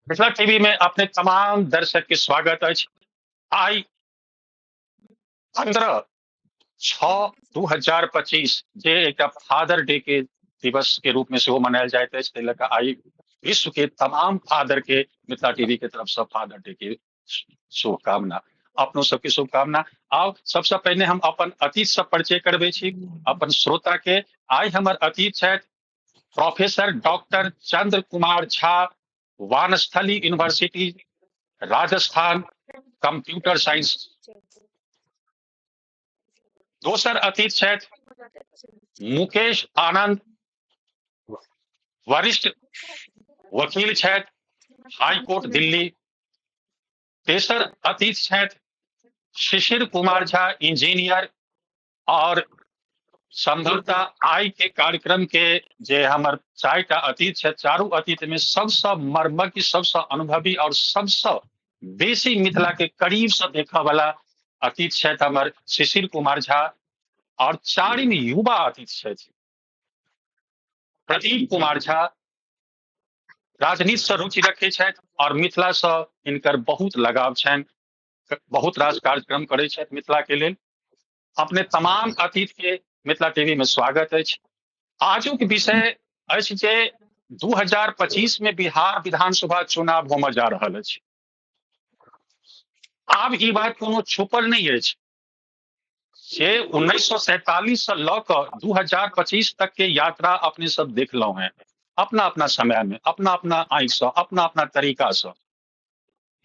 Mithila TV में अपने तमाम दर्शक के स्वागत अछि। आइ 15/6/2025 जे एकटा फादर डे के दिवस के रूप में सेहो मनायल जाइत अछि, ताहि लऽ कऽ आइ विश्व के तमाम फादर के मिथिला टीवी के तरफ से फादर डे के शुभकामना। अपनो सबके शुभकामना। आब सबसे पहिने हम अपन अतिथि से परिचय करबै छी अपन श्रोता के। आइ हमर अतिथि छथि professor doctor Chandra Kumar Jha, Vanasthali university, Rajasthan, computer science. दोसर अतिथि छथि मुकेश आनंद, वरिष्ठ वकील छथि, हाई कोर्ट दिल्ली। तेसर अतिथि छथि शिशिर कुमार झा, इंजीनियर। और संभवतः आई के कार्यक्रम के जे हमर चारिटा अतिथि छथि, चारू अतिथि में सबसे मर्मज्ञ, सबसे अनुभवी और सबसे बेसी मिथिला के करीब से देखा वाला अतिथि छथि हमर शिशिर कुमार झा। और चारिम युवा अतिथि छथि प्रदीप कुमार झा। राजनीति से रुचि रखै छथि और मिथिला से इनकर बहुत लगाव छनि, बहुत रास कार्यक्रम करै छथि मिथिला के लेल। अपने तमाम अतिथि के मिथिला टीवी में स्वागत अछि। आजुक विषय अछि जे 2025 में बिहार विधानसभा चुनाव होमय जा रहल अछि। आब ई बात कोनो छुपल नहीं अछि जे 1947 से लऽ कऽ 2025 तक के यात्रा अपने सब देखलहुं हैं, अपना अपना समय में, अपना अपना आंखि से, अपना अपना तरीका से।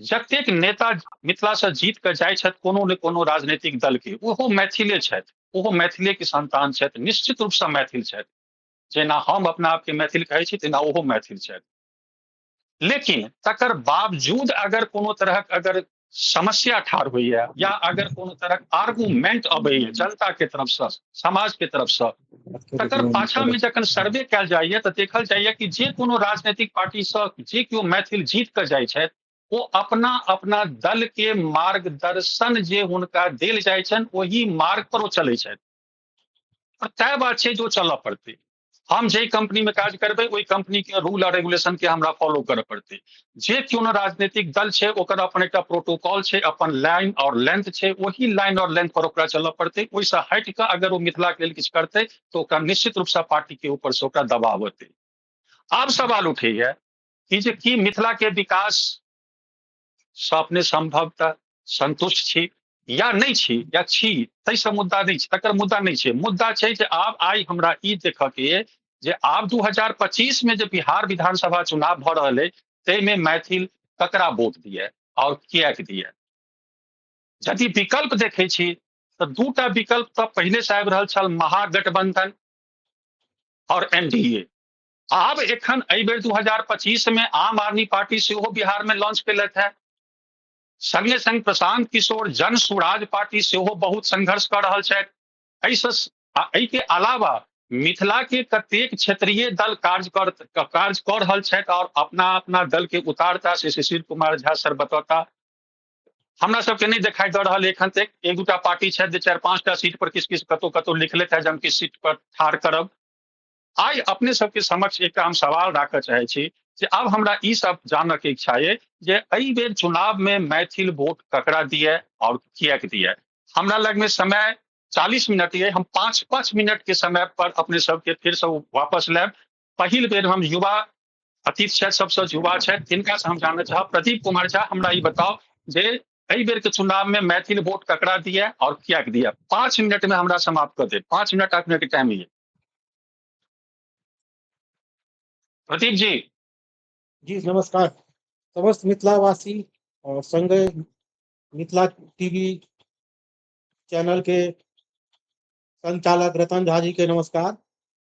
जतेक नेता मिथिला से जीत के जाइ छथि कोनो ने कोनो राजनीतिक दल के, ओहो मैथिले छथि, ओहो मैथिले के संतान छथि, निश्चित रूप से मैथिल छथि। जेना हम अपना आप के मैथिल कहै छी, तेना ओहो मैथिल छथि। लेकिन तकर बावजूद अगर कोनो तरह अगर समस्या ठाढ़ होइए या अगर कोनो तरह आर्गुमेंट अबैए जनता के तरफ से, समाज के तरफ से, तकर पाछा में जखन सर्वे कयल जाइए तऽ देखल जाइए कि जे कोनो राजनीतिक पार्टी से जे केओ मैथिल जीत के जाइ छथि, वो अपना अपना दल के मार्गदर्शन जे हुनका देल जाइ छनि ओही मार्ग पर वो चलै छथि। और तय बात छै जो चलऽ पड़तै। हम जे कंपनी में काज करबै ओई कंपनी के रूल और रेगुलेशन के हमरा फॉलो करऽ पड़तै। जे कोनो राजनीतिक दल छै ओकर अपन एकटा प्रोटोकॉल छै, अपन लाइन और लेंथ छै, वही लाइन और लेंथ पर ओकरा चलऽ पड़तै। ओइसँ हटि कऽ अगर वो मिथिला के लेल किछु करतै तो ओकरा निश्चित रूप से पार्टी के ऊपर से ओकरा दबाव हेतै। आब सवाल उठैए कि जे की मिथिला के विकास से अपने संभवतः संतुष्ट छी या नहीं छी, या छी तैसे मुद्दा नहीं छै, तकर मुद्दा नहीं छै। मुद्दा छै जे आब आइ हमरा ई देखऽ के ये जे आब 2025 में जे बिहार विधानसभा चुनाव भऽ रहल अइ तै में मैथिल ककरा वोट दिए और किएक दिए। यदि विकल्प देखै छी तऽ दूटा विकल्प तऽ पहिले से आबि रहल छल, महागठबंधन और एनडीए। आब एखन एहि बेर 2025 में आम आदमी पार्टी सेहो बिहार में लॉन्च केलथि है। संगे संग प्रशांत किशोर जन स्वराज पार्टी सेहो बहुत संघर्ष कर रहल छथि। एहि के अलावा मिथिला के कतेक क्षेत्रीय दल कार्य कऽ रहल छथि और अपना अपना दल के उतारता से शिशिर कुमार झा सर बतौता। हमरा सबके नहीं दिखाई दऽ रहल एखन तक। एक दूटा पार्टी छथि जे 4-5टा सीट पर किस किस कतौ कतौ लिखलथि है जे हम किस सीट पर ठाढ़ करब। आइ अपने सबके समक्ष एकटा हम सवाल राखऽ चाहै छी जे अब हमरा ई सब जानऽ के इच्छा है जे एहि बेर चुनाव में मैथिल वोट ककरा दिए और किएक दिए। हमरा लग में समय 40 मिनट ये, हम 5-5 मिनट के समय पर अपने सबके फिर से वापस लेब। पहिल बेर हम युवा अतिथि छथि, सबसे युवा छथि, तिनका से हम जानना चाहब। प्रदीप कुमार झा, हमरा ई बताओ जे एहि बेर के चुनाव में मैथिल वोट ककरा दिए और किएक दिए। 5 मिनट में हमरा समाप्त कर दे। 5 मिनट अपने के टाइम ये। प्रदीप जी। जी नमस्कार समस्त मिथिलावासी और संगे मिथिला टीवी चैनल के संचालक रतन झा जी के नमस्कार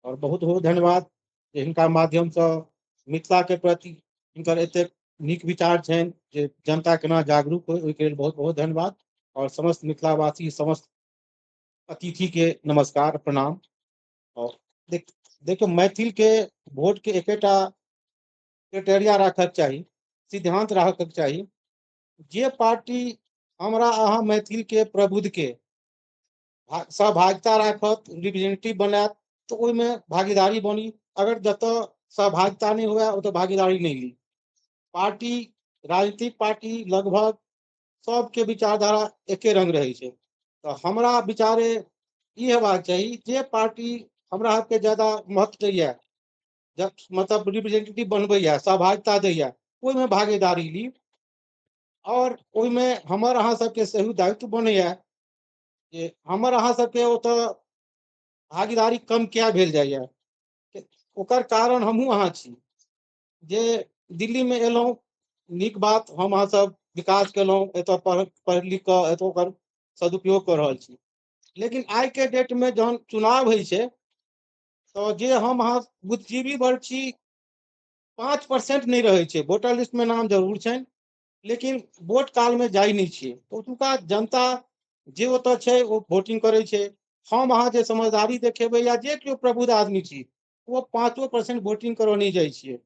और बहुत बहुत धन्यवाद जे हिनका माध्यम से मिथिला के प्रति हिनकर एतेक नीक विचार छनि जे जनता केना जागरूक हो, ओहिके लेल बहुत बहुत धन्यवाद। और समस्त मिथिलावासी, समस्त अतिथि के नमस्कार प्रणाम। और देखियो मैथिल के वोट के एकेटा क्राइटेरिया राखक चाही, सिद्धांत राखक चाही, जे पार्टी हमरा अहाँ मैथिल के प्रबुद्ध के सहभागिता राखत, रिप्रेजेंटेटिव बनात तो ओहिमे भागीदारी बनी। अगर जतऽ सहभागिता नहीं हुआ ओतऽ भागीदारी नहीं ली। पार्टी, राजनीतिक पार्टी लगभग सबके विचारधारा एके रंग रहे छै। तो हमरा विचारे ई हेबाक चाही जे पार्टी हमरा के ज्यादा महत्व दैया, मतलब रिप्रेजेंटेटिव बनबैया, सहभागिता दैया, ओहिमे भागीदारी ली। और ओहिमे हमर अहाँ सबके सेहो दायित्व बनैया जे हमर अहाँ सबके ओतऽ भागीदारी कम किया भेल जाइया। ओकर कारण हमहूँ अहाँ छी जे दिल्ली में एलहुँ, नीक बात, हम अहाँ सब विकास केलहुँ, एतऽ पढ़ लिख कऽ एतऽ ओकर सदुपयोग कऽ रहल छी। लेकिन आइ के डेट में जहन चुनाव होइ छै तो जे हम अहाँ बुद्धिजीवी वर्ग छी 5% नहीं रहे छै, वोटर लिस्ट में नाम जरूर छनि लेकिन वोट काल में जाइ नहीं छियै। ओतुका जनता जे ओतऽ छै ओ वोटिंग करै छै। हम अहाँ जे समझदारी देखेबै या जे केओ प्रबुद्ध आदमी छी वो 5% वोटिंग करऽ नहीं जाइ छियै।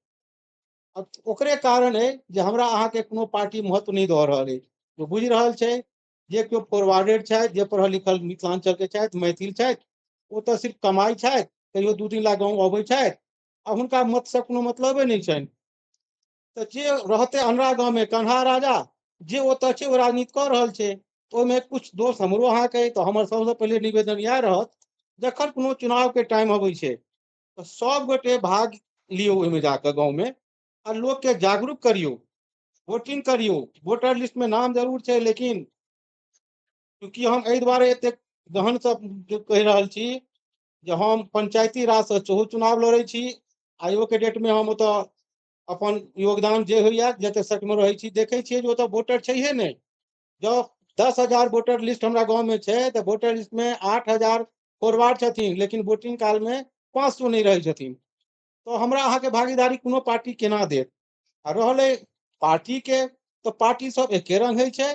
ओकरे कारण है जे हमरा अहाँ के कोनो पार्टी महत्व नहीं दऽ रहल है। जो बुझि रहल छै जे केओ फॉरवर्डेड छथि, जे पढ़ल लिखल मिथिलांचल के छथि, मैथिल छथि, ओ तऽ सिर्फ कमाई छथि, कहियो 2-3 लाख गाँव अबै छथि आ हुनका मत से कोनो मतलबे नहीं छनि। तो जे रहते अनरा गाँव में कन्हा राजा, जे ओतऽ छै ओ राजनीति कऽ रहल छै। ओहिमे कुछ दोष हमरो अहाँ के, तो हमर सबसे पहले निवेदन इएह रहत जखन कोनो चुनाव के टाइम अबै छै तो सब गोटे भाग लियौ ओहिमे जाकऽ गाँव में और लोग के जागरूक करियो, वोटिंग करियो। वोटर लिस्ट में नाम जरूर छै लेकिन चूंकि हम एहि दुआरे एतेक गहन से जो कहि रहल छी जे हम पंचायती राज से सेहो चुनाव लड़ै छी। आइयो के डेट में हम ओतऽ अपन योगदान जे होइया जते सच में रहै छी, देखै छियै जे ओतऽ वोटर छैहे नहीं। जब 10,000 वोटर लिस्ट हमरा गाँव में छै तो वोटर लिस्ट में 8,000 फॉरवर्ड छथिन लेकिन वोटिंग काल में 500 नहीं रहै छथिन। तो हमरा अहाँ के भागीदारी कोनो पार्टी केना देत। आ रहलै पार्टी के, तो पार्टी सब एके रंग होइ छै।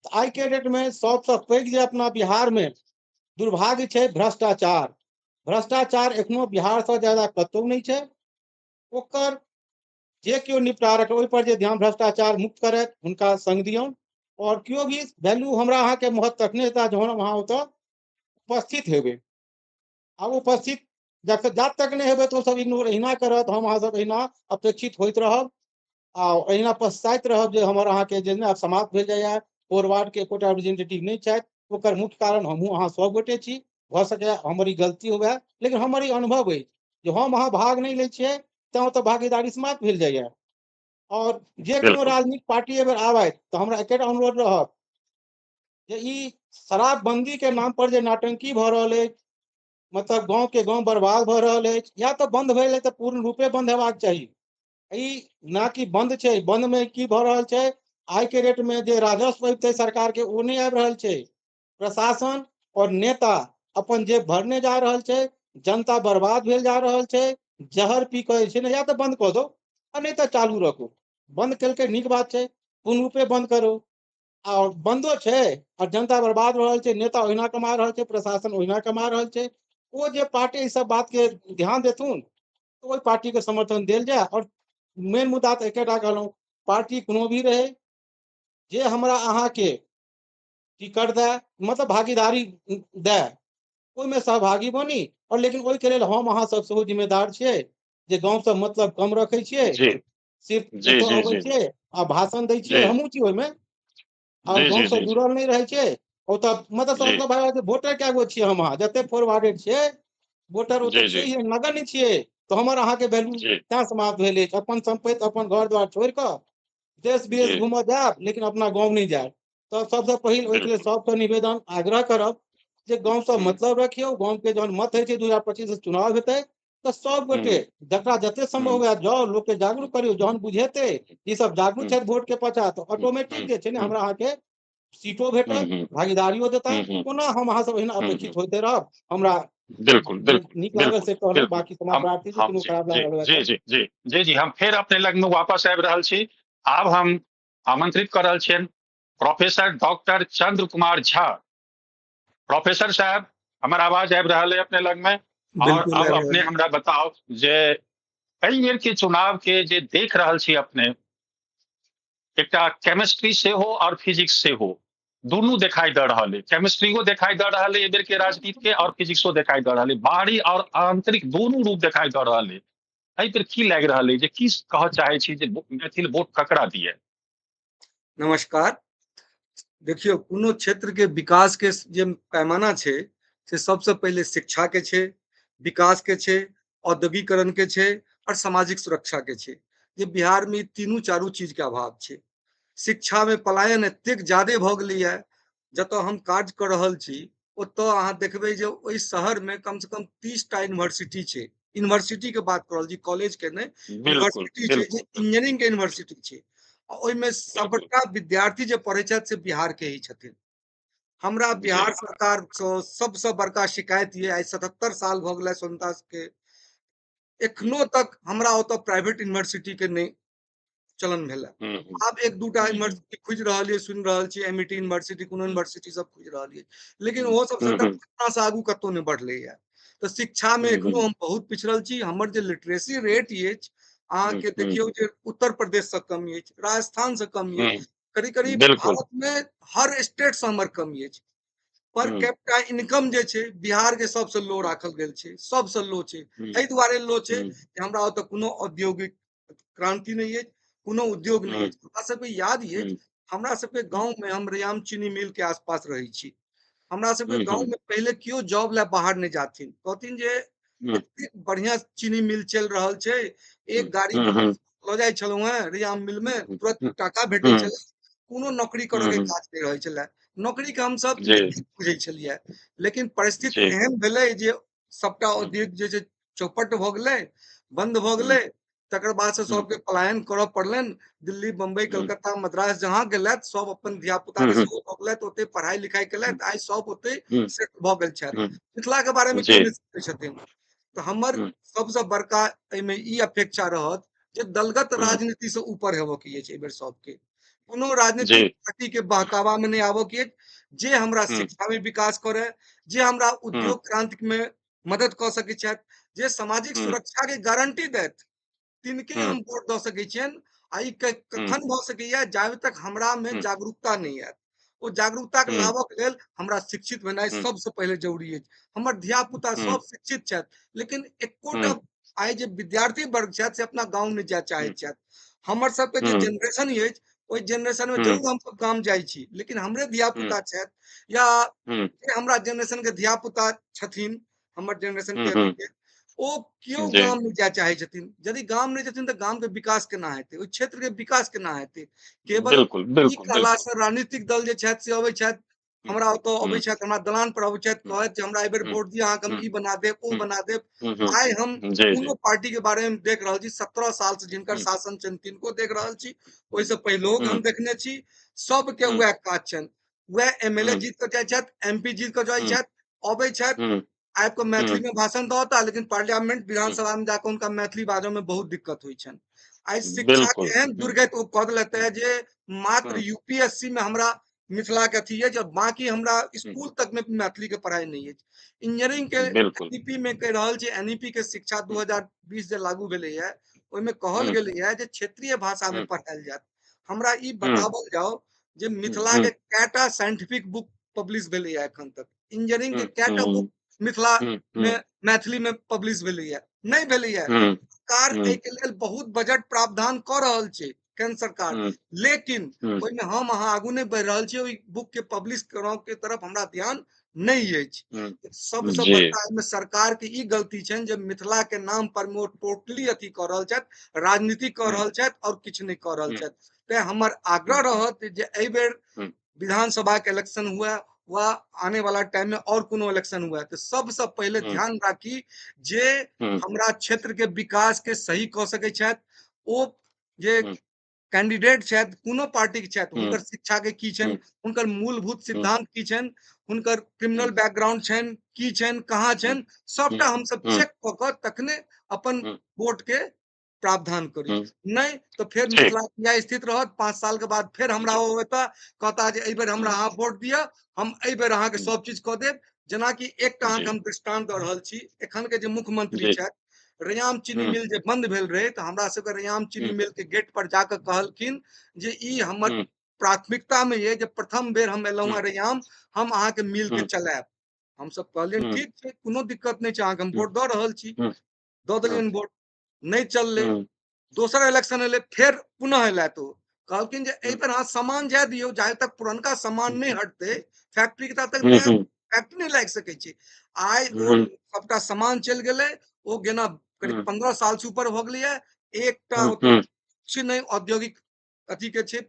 तो आई के डेट में सबसे पैघ जे अपना बिहार में दुर्भाग्य छै भ्रष्टाचार। भ्रष्टाचार एखनो बिहार से ज्यादा कतौ नहीं छै। ओकर जे केओ निपटारा ओहि पर जे ध्यान भ्रष्टाचार मुक्त करत हुनका संग दियौन। और केओ भी वैल्यू हमरा अहाँ के महत्व तखने हेता जहन हम अहाँ ओतऽ उपस्थित हेबै। आब उपस्थित जात तक नहीं हेबै तो सब इग्नोर अहिना करत, हम अहाँ सब अहिना अपेक्षित होइत रहब आ अहिना पछताइत रहब जे हमर अहाँ के जे ने समाप्त भेल जाइया। फॉरवर्ड के एकोटा रिप्रेजेंटेटिव नहीं छथि, ओकर मुख्य कारण हमहूँ अहाँ सब गोटे छी। भऽ सकै हमर ई गलती हुए लेकिन हमर ई अनुभव अछि जे हम अहाँ भाग नहीं लै छियै तैं ओतऽ भागीदारी समाप्त भेल जाइया। और जे कोनो बिल्कुल राजनीतिक पार्टी अगर आबथि तो हमरा एकेटा अनुरोध रहत जे ई शराबबंदी के नाम पर जे नाटंकी भऽ रहल अछि, मतलब गाँव के गाँव बर्बाद भऽ रहल अछि, या तो बंद भेल है तो पूर्ण रूपे बंद हेबाक चाही। ई ना कि बंद छै, बंद में की भऽ रहल छै आइ के डेट में जे राजस्व अबितै सरकार के ओ नहीं आबि रहल छै। प्रशासन और नेता अपन जेब भरने जा रहल छै, जनता बर्बाद भेल जा रहल छै। जहर पी कऽ जे छै ने या तो बंद कऽ दो आ नहीं तो चालू रखो। बंद केलकै नीक बात छै, पूर्ण रूपे बंद करो। और बंदो छै और जनता बर्बाद हो रहल छै, नेता ओहिना कमा रहल छै, प्रशासन ओहिना कमा रहल छै। वो जे पार्टी इस सब बात के ध्यान देथुन तो ओहि पार्टी के समर्थन देल जाए। और मेन मुद्दा तो एकेटा कहलहुँ, पार्टी कोनो भी रहे जे हमरा अहाँ के टिकट दे, मतलब भागीदारी दे, ओहिमे सहभागी बनी। और लेकिन ओहि के लेल हम अहाँ सब सेहो जिम्मेदार छियै जे गाँव से मतलब कम रखै छियै, जी सिर्फ जी एतऽ जी अबै जी छियै आ भाषण दै जी छियै, हमहूँ छी ओहिमे। और जी गाँव जी से जी जी जुड़ल नहीं रहे छियै। ओतऽ मतलब जी सबसे भाई वोटर क्या गो छियै हम अहाँ जते फॉरवर्डेड छियै, वोटर ओतऽ जी जी छियै नगण्य छियै। तो हमर अहाँ के वैल्यू जी तें समाप्त भेल अछि। अपन संपत्ति अपन घर द्वार छोड़ि कऽ देश विदेश जी घूमऽ जायब लेकिन अपना गाँव नहीं जायब। तो सबसे पहिल ओहि के लेल बिल्कुल सबके निवेदन आग्रह करब जे गाँव से हम्म मतलब रखियौ। गाँव के जहन मत होइ छै 2025 चुनाव हेतै तो सब गोटे हम्म जकरा जते संभव हम्म हुए जाउ, लोक के जागरूक करियौ। जहन बुझेतै ई सब जागरूक हम्म छथि वोट के पाछा तो हम्म ऑटोमेटिक जे छै ने हम्म हमरा अहाँ के सीटो भेटत, हम्म भागीदारियों देता। हम्म ओना हम अहाँ सब एहिना हम्म अपेक्षित होते रहब। हमरा बिल्कुल जे बिल्कुल नीक लागल बिल्कुल से कहलहुँ, बिल्कुल बाकी क्षमा प्रार्थी छी हम कोनो जी खराब जी लागल हुए जी तो। जी जी जी जी हम फिर अपने लग में वापस आबि रहल छी। आब हम आमंत्रित कर रहल छियनि professor doctor Chandra Kumar Jha. Professor साहब, हमर आवाज आबि रहल है अपने लग में? और बिल्कुल अब आबि रहल अपने हमरा बताओ जे एहि बेर के चुनाव के जे देख रहल छी अपने, एकटा केमिस्ट्री से हो और फिजिक्स से हो, दुनू दिखाई दे रहा है, केमिस्ट्रियो दिखाई दे रहा है एबेर के राजनीति के, और फिजिक्सो दिखाई दे रहा है, बाहरी और आंतरिक दोनों रूप दिखाई दे रहा है। एहि पर की लागि रहल है जे की कह चाहे छी जे मैथिल वोट ककरा दिए? नमस्कार। देखियो, कोनो क्षेत्र के विकास के जे पैमाना छै से सबसे पहले शिक्षा के छै, विकास के छै, औद्योगिकरण के छै और सामाजिक सुरक्षा के छै। जे बिहार में तीनू चारू चीज के अभाव छै। शिक्षा में पलायन एतेक ज्यादे भ गेलैया, जतऽ हम काज कर रहल छी ओतऽ अहाँ देखबै जे ओहि शहर में कम से कम 30 टा यूनिवर्सिटी छै। यूनिवर्सिटी के बात कर रहल छी, कॉलेज के नहीं, बिल्कुल यूनिवर्सिटी छै, जे बिल्कुल इंजीनियरिंग के यूनिवर्सिटी छै। आ ओहिमे बिल्कुल सबटा विद्यार्थी जे पढ़ै छथि से बिहार के ही छथिन। हमरा जी बिहार सरकार सँ सबसे बड़का शिकायत ये, आइ 77 साल भ गेलै स्वतंत्रता के, एखनो तक हमरा ओतऽ प्राइवेट यूनिवर्सिटी के नहीं चलन भेल है। आब एक दूटा यूनिवर्सिटी खुजि रहल है, सुनि रहल छी एमईटी यूनिवर्सिटी, कोनो यूनिवर्सिटी सब खुजि रहल है, लेकिन ओहो सब पटना से आगू कतौ नहीं बढ़ले है। तो शिक्षा में एखनो हम बहुत पिछड़ल छी। हमर जे लिटरेसी रेट अछि, अहाँ के देखियौ जे उत्तर प्रदेश से कम अछि, राजस्थान से कम अछि, करीब करीब बिल्कुल भारत में हर स्टेट से हमर कम अछि। पर कैपिटा इनकम जे छै बिहार के सबसे लो राखल गेल छै, सबसे लो छै। एहि दुआरे लो छै कि हमरा ओतऽ कोनो औद्योगिक क्रांति नहीं अछि, कोनो उद्योग नहीं अछि। हमरा सबके याद अछि, हमरा सबके गांव में, हम रैयाम चीनी मिल के आसपास रही छी, हमरा सबके गांव में पहले क्यों जॉब ला बाहर नहीं जाथिन, कहथिन जे एते बढ़िया चीनी मिल चल रहल छै, एक गाड़ी ल जाय छलहुं हैं रैयाम मिल में, तुरंत टाका भेटे छले, कोनो नौकरी करऽ के काज नहीं रहे छले। नौकरी के हम सब जी नहीं बुझे छलिए, लेकिन परिस्थिति जी एहन भेलै जे सबटा उद्योग जे छै चौपट भ गेलै, बंद भ गेलै। तकर बाद से सबके पलायन करऽ पड़लनि, दिल्ली, बम्बई, कलकत्ता, मद्रास जहाँ गेलथि, सब अपन धिया पुता के सेहो भ गेलथि, ओते पढ़ाई लिखाई केलथि, आइ सब ओते सेट भ गेल छथि। मिथिला के बारे में जी क्यों नहीं सोचै छथिन? तो हमर सबसे बड़का एहिमे ई अपेक्षा रहत जे दलगत राजनीति से ऊपर हेबऽ के अछि एहि बेर सबके। कोनो जी राजनीतिक पार्टी के बहकावा में नहीं आबऽ के अछि, जे हमरा शिक्षा में विकास करे, जे हमरा उद्योग क्रांति में मदद कऽ सकै छथि, जे सामाजिक सुरक्षा के गारंटी देत, तिनके हम वोट दऽ सकै छियनि। आ ई कखन भऽ सकैया, जाबे तक हमरा में जागरूकता नहीं आयत। ओ जागरूकता के लाबऽ के लेल हमरा शिक्षित भेनाइ सबसे पहले जरूरी अछि। हमर धिया पुता सब शिक्षित छथि, लेकिन एकोटा आइ जे विद्यार्थी वर्ग छथि से अपना गाँव नहीं जाय चाहैत छथि। हमर सबके जे जेनरेशन अछि, ओहि जेनरेशन में जरूर हमसब गाम जाइ छी, लेकिन हमरे धिया पुता छथि या जे हमरा जेनरेशन के धिया पुता छथिन, हमर जेनरेशन के अभी के, ओ क्यों जी गाम नहीं जाय चाहे छथिन। यदि गाम नहीं जेथिन तो गाम के विकास केना हेतै, ओहि क्षेत्र के विकास केना हेतै? केवल बिल्कुल ई बिल्कुल कहला बिल्कुल से राजनीतिक दल जे छथि से अबै छथि, हमरा ओतऽ अबै छथि, हमरा दलान पर अबै छथि, कहैत जे हमरा एहि बेर वोट दिअ, अहाँके हम ई बना देब, ओ बना देब। आइ हम जी जी कोनो पार्टी के बारे में देख रहल छी, 17 साल से जिनकर शासन छनि तिनको देख रहल छी, ओहिसे पहिलो के हम देखने छी, सबके वएह काज छनि। वएह एमएलए जीत के जाइ छथि, एमपी जीत के जाइ छथि, अबै छथि, आबि कऽ मैथिली में भाषण दऽ, लेकिन पार्लियामेंट विधानसभा में जाकर उनका मैथिली बाजऽ में बहुत दिक्कत हुई छनि। आइ शिक्षा के बिल्कुल एहन दुर्गति ओ कऽ देलथि है जे मात्र यूपीएससी में हमरा मिथिला के अथी है, जब बाकी हमरा स्कूल तक में मैथिली के पढ़ाई नहीं है। इंजीनियरिंग के बिल्कुल एनईपी में कह रहल छी, एनईपी के शिक्षा 2020 जे लागू भेलै है, ओहिमे कहल गेलै है जे क्षेत्रीय भाषा में पढ़ायल जायत। हमरा ई बताबल जाओ जे मिथिला के कैटा साइंटिफिक बुक पब्लिश भेलै है एखन तक, इंजीनियरिंग के कैटा बुक मिथिला में मैथिली में पब्लिश भेलै है? नहीं भेलै है। सरकार एहि के लेल बहुत बजट प्रावधान कऽ रहल छै, केंद्र सरकार, लेकिन ओहिमे हम अहाँ आगू नहीं बढ़ि रहल छी, ओहि बुक के पब्लिश करऽ के तरफ हमरा ध्यान नहीं अछि। सबसे जी बड़का एहिमे सरकार के ई गलती छनि जे मिथिला के नाम पर में ओ टोटली अथी कऽ रहल छथि, राजनीति कऽ रहल छथि और किछु नहीं कऽ रहल छथि। तें हमर आग्रह रहत जे एहि बेर विधानसभा के इलेक्शन हुआ वा आने वाला टाइम में और कोनो इलेक्शन हुआ, तो सबसे पहले ध्यान राखी जे हमरा क्षेत्र के विकास के सही कऽ सकै छथि। ओ जे कैंडिडेट छथि, कोनो पार्टी के छथि, हुनकर शिक्षा के की छनि, हुनकर मूलभूत सिद्धांत की छनि, हुनकर क्रिमिनल बैकग्राउंड छनि की छनि, कहाँ छनि, सबटा हम सब चेक कऽ कऽ तखने अपन वोट के प्रावधान करी। नहीं तो फिर ठीक मिथिला के यह स्थिति रहत, 5 साल के बाद फिर हमरा ओ होता, कहता जे एहि बेर हमरा अहाँ वोट दिया, हम एहि बेर अहाँ के सब चीज कऽ देब। जेना कि एकटा अहाँ जी के हम दृष्टांत दऽ रहल छी, एखन के जे मुख्यमंत्री जी छथि, रैयाम चीनी मिल जे बंद भेल रहे, तो हमरा सबके रैयाम चीनी मिल के गेट पर जाकर कहलखिन जे ई हमर प्राथमिकता में ये जब प्रथम बेर हम एलहुँ हम्म, रैयाम हम अहाँ के मिल के हम्म, चलाएब। हम सब कहलियन हम्म, ठीक छै, कोनो दिक्कत नहीं छै, अहाँ के हम वोट दऽ रहल छी, हम्म, दऽ हम्म, देलियन वोट, नहीं चललै। हम्म, दोसर इलेक्शन एलै, फेर पुनः एलथि ओ, कहलखिन जे एहि हम्म, बेर अहाँ सामान जाय दियौ, जाहे तक पुरनका सामान नहीं हटतै फैक्ट्री के, ता तक हम्म, नया फैक्ट्री नहीं लागि सकै छै। आइ ओ हम्म, सबटा सामान चलि गेलै, ओ गेना करीब हम्म, 15 साल से ऊपर भऽ गेलैये, एकटा हम्म, ओतऽ किछु नहीं औद्योगिक अथी के छै,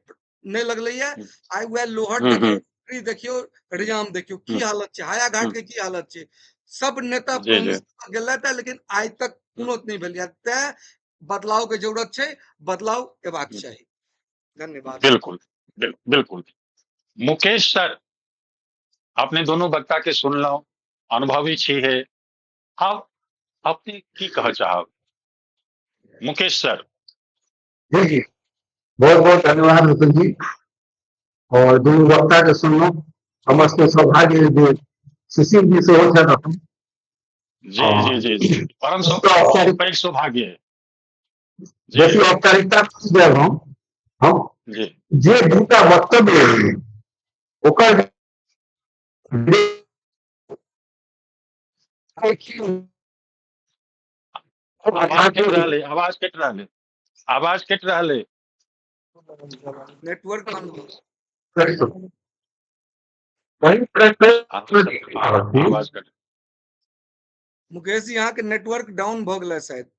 नहीं लगलैये। आइ वएह लोहट हम्म, देखियौ, फैक्ट्री देखियौ, रैयाम देखियौ की हम्म, हालत छै, हाया घाट के की हालत छै। सब नेता जी जी प्रोमिस गेलथि है, लेकिन आइ तक कोनो नहीं भेलैये। तें बदलाव के जरूरत छै, बदलाव एबाक चाही। धन्यवाद। बिल्कुल बिल्कुल। मुकेश सर, अपने दोनों वक्ता के सुनलहुँ, अनुभवी छी है, आब अपने की कहऽ चाहब मुकेश सर? जी जी, बहुत बहुत धन्यवाद मुकुल जी। और दुनू वक्ता के सुनलहुँ, हमर सबके सौभाग्य जे शिशिर जी सेहो छथि अपन। जी जी जी जी, परम औपचारिक पैघ सौभाग्य है जी बेसी औपचारिकता देब हम जी। जे दूटा वक्तव्य लेलियै, ओकर आवाज कटि रहल है, आवाज कटि रहल है, आवाज कटि रहल है। नेटवर्क वही प्रश्न आवाज कट, मुकेश जी, यहाँ के नेटवर्क डाउन भ गेलै शायद।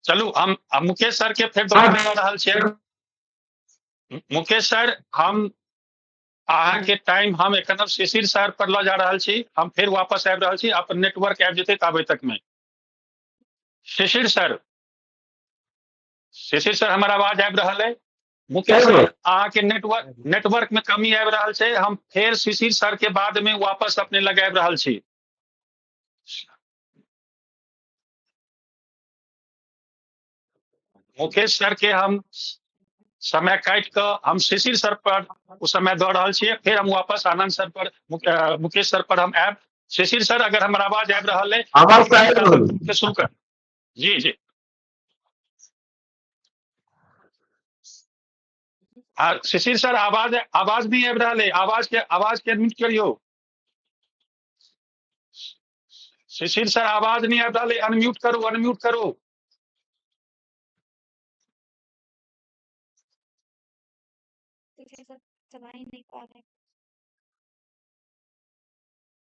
चलू हम मुकेश सर के फेर दोबारा लऽ रहल छियै। मुकेश सर, हम अहाँ के टाइम हम एखन शिशिर सर पर लऽ जा रहल छी, हम फिर वापस आबि रहल छी, अपन नेटवर्क आबि जेतै ताबे तक में। शिशिर सर, शिशिर सर, हमर आवाज आबि रहल है? मुकेश सर, अहाँ के नेटवर्क में कमी आबि रहल छै, हम फिर शिशिर सर के बाद में वापस अपने लग आबि रहल छी। मुकेश सर के हम समय काटि कऽ हम शिशिर सर पर उस समय दऽ रहल छियै, फिर हम वापस आनंद सर पर, मुकेश सर पर हम आयब। शिशिर सर, अगर हमर आवाज आबि रहल है, आवाज तो आबि रहल है। शुरू कर। जी जी। शिशिर सर, आवाज नहीं आबि रहल है, आवाज के म्यूट करियो। शिशिर सर, आवाज नहीं आबि रहल है, अनम्यूट करू, अनम्यूट करू।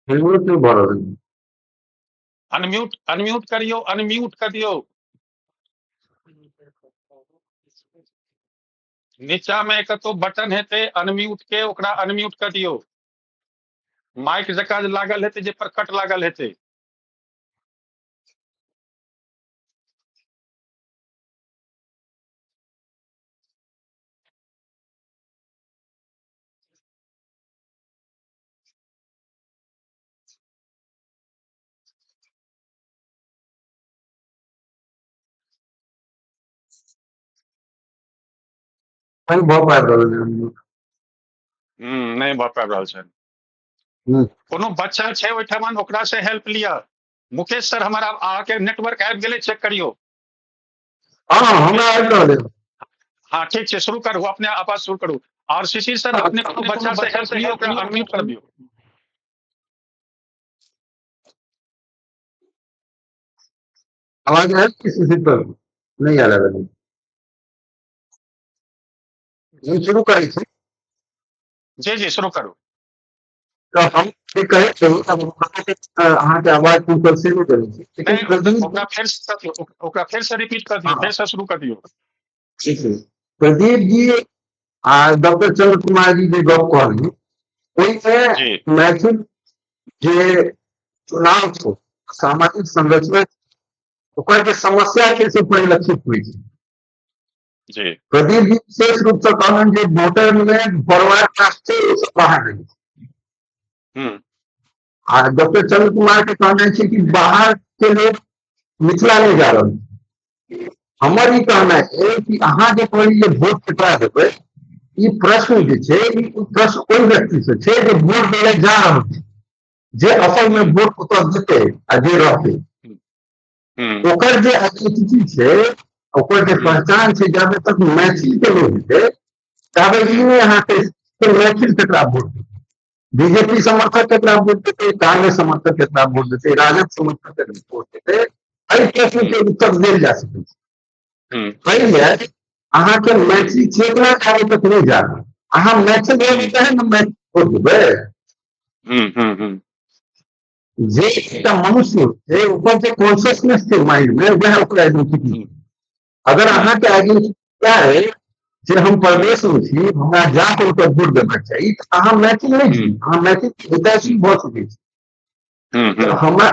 हिम्मत नहीं बढ़ रही। अनम्यूट करियो, अनम्यूट कर दियो। नीचा में कतो बटन हेतै अनम्यूट के, ओकरा अनम्यूट कर दियो। माइक जकाँ जे लागल हेतै, जे पर कट लागल हेतै। नहीं भऽ पाबि रहल है। नहीं भऽ पाबि रहल छै। कोनो बच्चा छै ओहिठाम, ओकरा से हेल्प लिया। मुकेश सर, हमारा अहाँके नेटवर्क आबि गेलै, चेक करियो। हाँ, हमरा आबि रहल है। हाँ ठीक छै, शुरू करू, अपने आवाज शुरू करू। और शिशिर सर, अपने कोनो बच्चा से हेल्प लियो, ओकरा अनम्यूट कर दियो। आवाज है किसी पर नहीं आ रहा है। हम शुरू करै छी। जी जी, शुरू करू। तो हम जे कहै छी, अब अहाँ के आवाज पूरा से नहीं करै छी, लेकिन नहीं, प्रदीप ओकरा फिर से रिपीट कर दियो, फिर से शुरू कर दियो। ठीक है। प्रदीप जी आ डॉक्टर चंद्र कुमार जी जे गप कहली, जी ओहिमे मैथिल जे चुनाव छै, सामाजिक संरचना, ओकर जे समस्या के से परिलक्षित हुई छै। जी प्रदीप जी विशेष रूप से कहलन जे वोटर में फॉरवर्ड कास्ट से बाहर रही। आ डॉक्टर चंद्र कुमार के कहना है कि बाहर के लोग मिथिला नहीं जा रहे। हमर ई कहना है कि अहाँ जे कहली जे वोट केकरा देबै, ई प्रश्न जे छै, ई प्रश्न ओहि व्यक्ति से छै जे वोट देले जा रहल छै, जे असल में वोट ओतऽ देतै आ जे रहतै, ओकर जे आइडेंटिटी छै, ओकर जे पहचान छै, जाबे तक मैथिल के लोग हेतै ताबे ई नहीं अहाँके मैथिल केकरा वोट देतै, बीजेपी समर्थक केकरा वोट देतै, कांग्रेस समर्थक केकरा वोट देतै, राजद समर्थक केकरा वोट देतै, एहि प्रश्न के उत्तर देल जा सकै छै। पहिले अहाँके मैथिली चेतना खाली तक नहीं जा रहा, अहाँ मैथिल तहन ने मैथिल वोट देबै। जे एकटा मनुष्य छै ओकर जे कॉन्शियसनेस छै माइंड में, वह ओकर आइडेंटिटी। अगर अहाँके आइडेंटिटी क्या है जे हम प्रदेश में छी, हमरा जाके ओकर वोट देबाक चाही, तऽ अहाँ मैथिल नहीं छी, अहाँ मैथिल हितैषी भऽ सकै छी। तऽ हमरा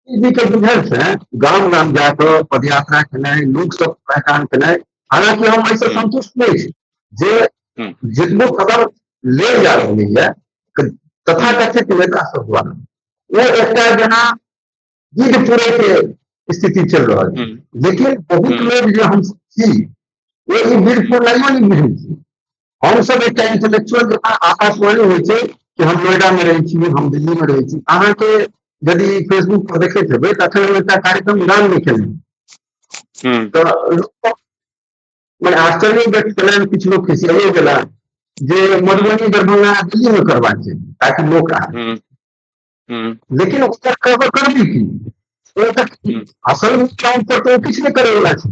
जी के बुझल छै गाम गाम जाकर पदयात्रा केनाइ, लोक सब पहचान केनाइ, हालांकि हम ऐसे संतुष्ट नहीं छी जे जितनो कदम ले जा रहलै है तथाकथित नेता सब द्वारा, वो एकटा जेना ईद पूरे के स्थिति चल रहा है। लेकिन बहुत लोग जो हम छी वो ई बिल्कुल नहीं बुझै छी। हम सब एकटा इंटेलेक्चुअल जकां आकाशवाणी होइ छै कि हम नोएडा में रहै छी, हम दिल्ली में रहै छी। अहाँके यदि फेसबुक पर देखैत हेबै तखन हम एकटा कार्यक्रम गाम में केलहुँ, तऽ मैंने आश्चर्य व्यक्त केलनि, किछु लोग खिसियाइयो गेला जे मधुबनी दरभंगा दिल्ली में करबाक छै ताकि लोक आए। लेकिन ओकर करबी की, ओ तक असल में काम पर तो किछु नहीं करे वाला छै।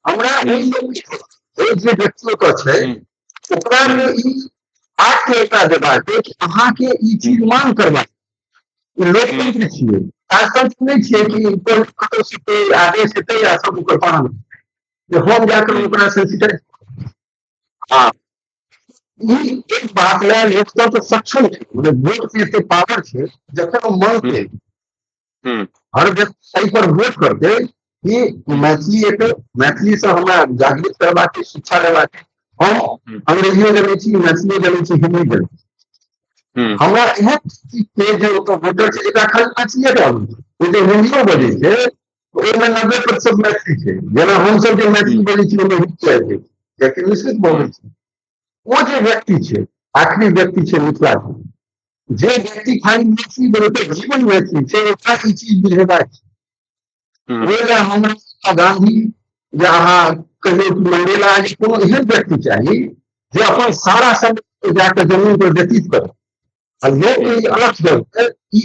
हमरा ओइ जे व्यक्तित्व छै ओकरा में ई आत्मीयता देबाक कि अहाँके ई चीज मांग करबाक, लोकतंत्र छियै, राजतंत्र नहीं छियै कि कतौ से आदेश हेतै आ सब ओकर पालन जे हम जाकर ओकरा सेंसिटाइज। हाँ, ई एक बात ला लोकतंत्र सक्षम छै, मतलब वोट के एते पावर छै, जखन ओ मांगतै हर व्यक्ति सही पर वोट करतै कि मैथिली एक मैथिली से हमरा जागृत करबाक छै, शिक्षा देबाक छै। हम अंग्रेजियो जनै छी, मैथिली जनै छी, हिंदी जनै छी, हमरा एहन के जे वोटर छै जेकरा खाली मैथिली के आबै छै, ओ जे हिंदियो बजै छै ओहिमे 90% मैथिली छै। जेना हमसब जे मैथिली बजै छी ओहिमे हिंदी आबि जाइ छै, कियाकि मिश्रित भऽ गेल छै। वो जे व्यक्ति छै, आखिरी व्यक्ति छै मिथिला के, जे व्यक्ति खाली मैथिली बोलतै, जीवन मैथिली छै, ओकरा ई चीज बुझेबाक छै। ओहि लए हमरा गांधी या अहाँ कहियौ कि मंडेला जे कोनो एहन व्यक्ति चाही जे अपन सारा समय जाकर जमीन पर व्यतीत करे आ लोक के ई अलग जगह ई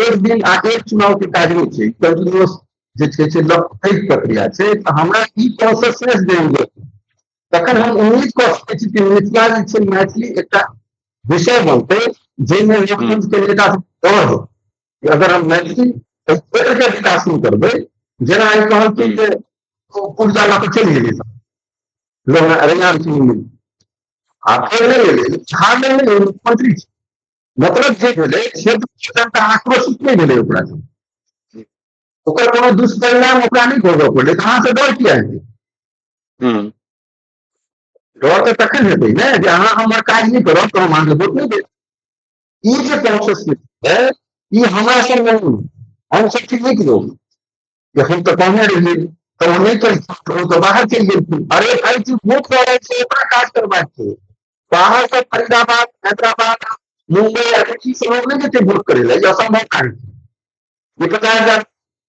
एक दिन आ एक चुनाव के काज नहीं छै, कंटिन्यूअस जे छै से पैघ प्रक्रिया छै। तऽ हमरा ई कॉन्शियसनेस देल गेल, तखन हम उम्मीद कऽ सकै छी कि मिथिला जे छै मैथिली एकटा विषय बनतै जाहिमे लोकतंत्र के नेता दौड़ हो कि अगर हम मैथिली क्षेत्र के विकास नहीं करबै, जेना आई कहलखिन जे पुर्जा लऽ कऽ चलि गेलै सब लोग रैयाम सिंह मिल आ फेर नहीं एलै, हार नहीं एलै, मुख्यमंत्री छै। मतलब जे भेलै क्षेत्र जनता आक्रोशित नहीं भेलै ओकरा से, ओकर कोनो दुष्परिणाम ओकरा नहीं भोगऽ पड़लै। तऽ अहाँ से डर किया हेतै? डर तऽ तखन हेतै ने जे अहाँ हमर काज नहीं करब तऽ हम अहाँके वोट नहीं देब। ई जे प्रोसेस है ई हमरा सब नहीं, हम सब ठीक नहीं करो कि हम तो कहने रहिए तो वो नहीं कर, तो बाहर चल गेलखिन। अरे भाई तू वोट दऽ रहल छै, ओकरा काज करबाक छै। बाहर से फरीदाबाद, हैदराबाद, मुंबई आ दिल्ली से लोग नहीं जेतै वोट करे ला, ये असंभव कार्य छै। 50,000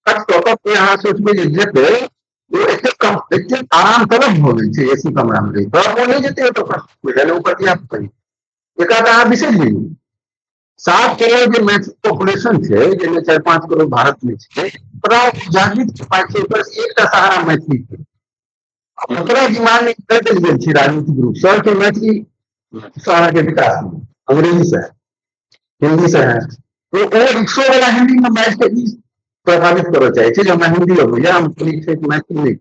खर्च कऽ कऽ अहाँ सोचबै जे जेतै, वो एते आराम तलब भऽ गेल छै एसी कमरा में रहि कऽ, वो नहीं जेतै ओतऽ ओकर किया करी। एकरा तऽ अहाँ बिसरि जइयौ। 7 करोड़ जे मैथिल पॉपुलेशन छै, जाहिमे 4-5 करोड़ भारत में छै, ओकरा जागृत करबाक छै, ओकर एकटा सहारा मैथिली छै। ओकरा दिमाग में कर देल गेल छै राजनीतिक रूप से कि मैथिली सहारा के विकास में अंग्रेजी से है, हिंदी से है, तो वो रिक्शो वाला हिंदी में बाइज के ई प्रभावित करऽ चाहे छै जे हमरा हिंदी अबैया, हम मैथिली नहीं।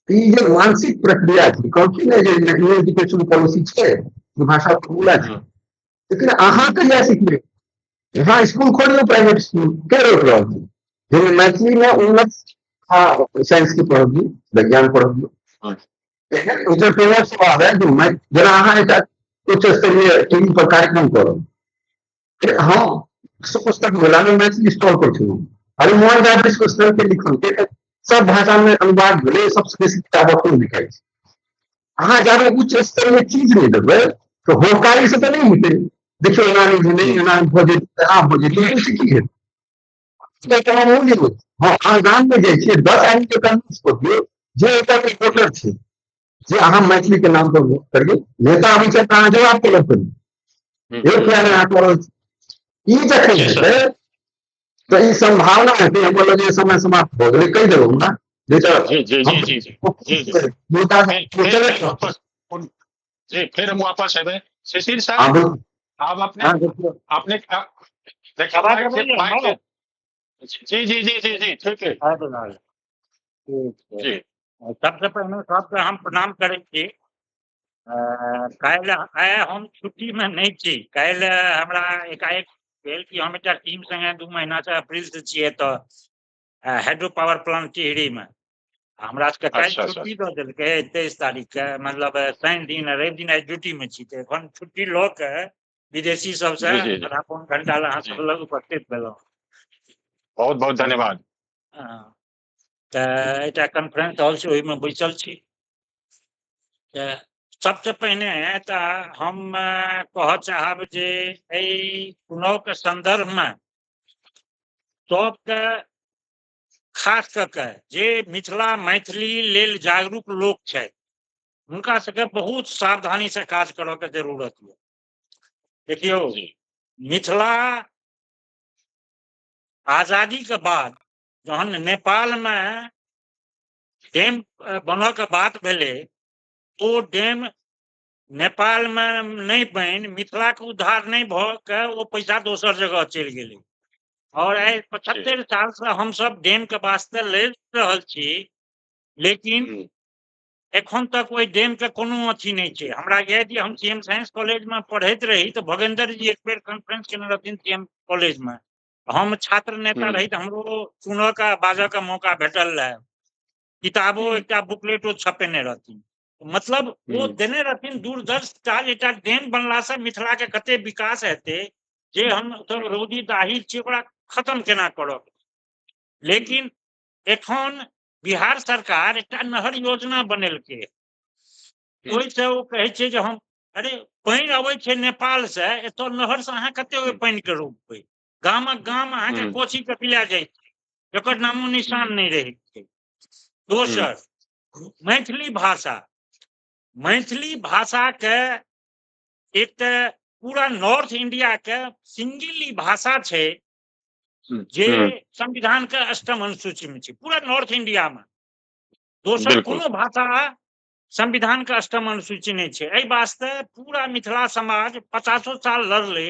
ई जे मानसिक प्रक्रिया छै, कहलखिन ने जे न्यू एजुकेशन पॉलिसी छै, भाषा फॉर्मूला छै, लेकिन अहाँ कहिया सिखबै? यहाँ स्कूल खोलियो प्राइवेट स्कूल, के रोक रहल छै? जाहिमे मैथिली में उन्नत साइंस के पढ़बियौ, विज्ञान पढ़बियौ, एंटरप्रेन्योर सब आबै जेना अहाँ एकटा उच्च स्तरीय टीवी पर कार्यक्रम करब, हम पुस्तक मेला में मैथिली स्टॉल पर छलहुँ, अरे मोहन झा विश्व स्तर के लिखल के सब भाषा में अनुवाद भेलै, सबसे बेसी किताब अपन लिखाइ छै। अहाँ जाबे उच्च स्तरीय चीज नहीं देबै तो होकारी से तो नहीं हेतै। देखियो एना नहीं भेलै, एना भऽ जेतै, अहाँ भऽ जेतै, ओहिसे की हेतै? मूल्य होतै। हाँ, अहाँ गाम में जाइ छियै 10 आदमी के कन्विंस कऽ दियौ जे एकर रिपोर्टर छै जे अहाँ मैथिली के नाम पर वोट करिए नेता अबै छै तऽ अहाँ जवाब तलब करिए एक किया नहीं अहाँ करल ई जखन जी सर। हेतै तो ई संभावना है कि हम लोग ये समय समाप्त हो गए कही देबो ना जी जी जी जी जी जी जी मुद्दा फिर वापस जी फिर हम वापस अबे शिशिर साहब आप अपने अपने देखिए आवाज माइक अबैया माइक हमर? जी जी जी जी जी ठीक है ठीक छै। जी सबसे पहिने सबके हम प्रणाम करै छी। काल्हि आइ हम छुट्टी में नहीं छी। काल्हि हमरा एकाएक भेल कि हम एकटा टीम संगे 2 महीना से अप्रैल से छियै तो हाइड्रो पावर प्लांट टिहरी में हमरा सबके काल्हि अच्छा छुट्टी दऽ देलकै 23 तारीख के मतलब शनि दिन रवि दिन आइ ड्यूटी में छी तऽ एखन छुट्टी लऽ के विदेशी सबसे जी जी जी आधा पौन घंटा लए अहाँ जी सब लग उपस्थित भेलहुँ। बहुत बहुत धन्यवाद। तऽ एकटा कॉन्फ्रेंस हॉल छै ओहिमे बैसल छी। तऽ सबसे पहिने तऽ हम कहऽ चाहब जे एहि चुनाव के संदर्भ में सबके खास कऽ के जे मिथिला मैथिली लेल जागरूक लोक छै हुनका सबके बहुत सावधानी से काज करऽ के जरूरत है। देखियो जी मिथिला आजादी के बाद जहन नेपाल में डैम बनऽ के बात भेलै ओ डैम नेपाल में नहीं बनि मिथिला के उद्धार नहीं भऽ के ओ पैसा दोसर जगह चलि गेलै और आइ 75 साल से हम सब डैम के वास्ते लड़ि रहल छी लेकिन एखन तक ओहि डैम के कोनो अथी नहीं छै। हमरा याद ये हम सीएम साइंस कॉलेज में पढ़ैत रही तो भगेंद्र जी एक बेर कॉन्फ्रेंस केने रहथिन सीएम कॉलेज में हम छात्र नेता रही तो हमरो सुनऽ का बाजऽ का मौका भेटल रहे किताबो एकटा बुकलेटो छपेने रहथिन मतलब वो देने रहथिन दूरदर्शिता एकटा डैम बनला से मिथिला के कते विकास हेतै जे हम सब रौदी दाही छी ओकरा खत्म केना करब। लेकिन एखन बिहार सरकार एकटा नहर योजना बनेलकै ओहिसँ ओ कहै छै जे हम अरे पानि अबै छै नेपाल से एतऽ नहर से अहाँ कते ओहि पानि के रोकबै गामक गाम अहाँके कोसी के पिला जाइ छै एकर नामो निशान नहीं रहै छै। दोसर मैथिली भाषा के एक तऽ पूरा नॉर्थ इंडिया के सिंगल ई भाषा छै जे संविधान के अष्टम अनुसूची में छै पूरा नॉर्थ इंडिया में दोसर बिल्कुल कोनो भाषा संविधान के अष्टम अनुसूची नहीं छै। एहि वास्ते पूरा मिथिला समाज 50 साल लड़लै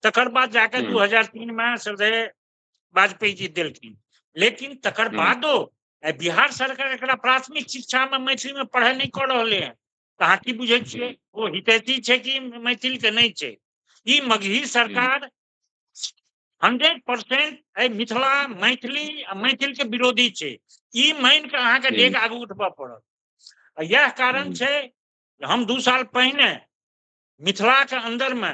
तकर बाद जाके 2003 में श्रद्धेय वाजपेयी जी देलखिन लेकिन तकर बादो बिहार सरकार एकरा प्राथमिक शिक्षा में मैथिली में पढ़ाई नहीं कर रहले हैं। अहाँ की बुझे छियै ओ हितैषी छै कि मैथिल के नहीं छै। ई मगही सरकार 100% मिथिला मैथिली आ मैथिल के विरोधी छै। ई मानि के अहाँ के डेग आगू उठबऽ पड़त। यह कारण छै हम 2 साल पहिने मिथिला के अंदर में